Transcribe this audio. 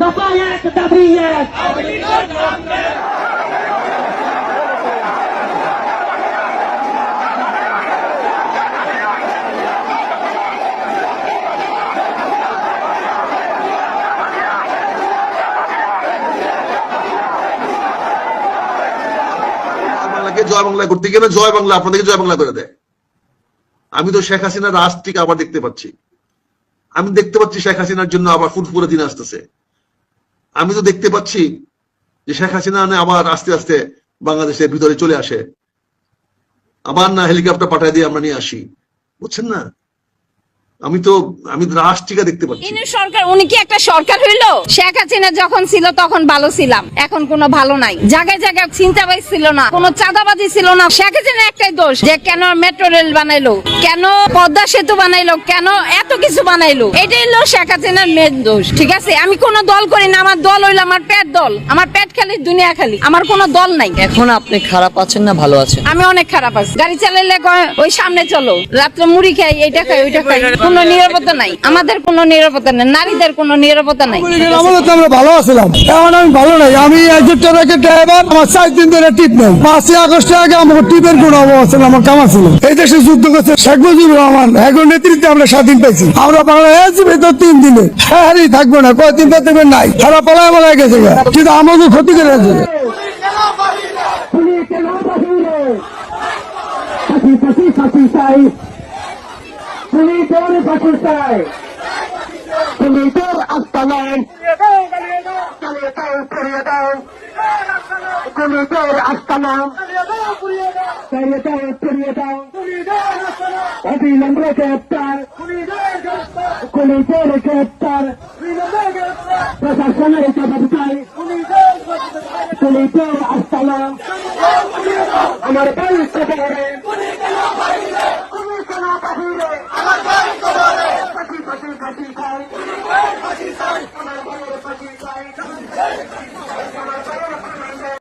দফা এক দাবি এক। জয় বাংলা করতে গেলে জয় বাংলা আপনাদেরকে জয় বাংলা করে দেয়। আমি তো শেখ হাসিনার রাজটিকে আবার দেখতে পাচ্ছি। আমি দেখতে পাচ্ছি শেখ হাসিনার জন্য আবার ফুরফুরে দিন আসতেছে। আমি তো দেখতে পাচ্ছি যে শেখ হাসিনা আবার আস্তে আস্তে বাংলাদেশের ভিতরে চলে আসে, আবার না হেলিকপ্টার পাঠায় দিয়ে আমরা নিয়ে আসি, বুঝছেন না? আমি রাষ্ট্রিকা দেখতে পাচ্ছি। সরকার উনি কি একটা সরকার হইলো? শেখ হাসিনা যখন ছিল তখন ভালো ছিলাম, এখন কোনো ভালো নাই। জায়গায় জায়গায় চিন্তাবাজ ছিল না, কোনো চাঁদাবাজি ছিল না। শেখ হাসিনা একটাই দোষ, যে কেন মেট্রো রেল বানাইলো, কেন পদ্মা সেতু বানাইলো, কেন এত কিছু বানাইলো। এটাই হলো শেখ হাসিনার মেন দোষ। ঠিক আছে, আমি কোনো দল করি না। আমার দল হইলো আমার পেট দল। আমার পেট খালি, দুনিয়া খালি, আমার কোনো দল নাই। এখন আপনি খারাপ আছেন না ভালো আছেন? আমি অনেক খারাপ আছি। গাড়ি চালাইলে ওই সামনে চলো, রাত্রে মুড়ি খাই, এইটা খাই, ওইটা খাই, কোনো নিরাপত্তা নাই। আমাদের কোনো নিরাপত্তা নেই, নারীদের কোনো নিরাপত্তা নাই। আমাদের তো আমরা ভালো আছিলাম, এখন আমি ভালো নাই। আমি একজন ট্রাকের ড্রাইভার, আমার 4 দিন ধরে টিপ নেই। 5 আগস্টের আগে আমার টিপের কোনো অভাব ছিল, আমার কামা ছিল। এই দেশে যুদ্ধ করছে শেখ মুজিবুর রহমান, এখন নেতৃত্বে আমরা স্বাধীন পাইছি। আমরা বাংলাদেশ ভেতর 3 দিনে হ্যাঁ থাকবো না, কয়েকদিন পেতে নাই, সারা পালায় পালায় গেছে, কিন্তু আমাকে ক্ষতি করে আছে। অবিলম্বে গ্রেপ্তার, পুলিশের গ্রেপ্তার, প্রশাসনের জবাব চাই, পুলিশের আস্তানা আমার বাড়ির খবরে, ফাঁসি চাই, আমার বাড়ির ফাঁসি চাই।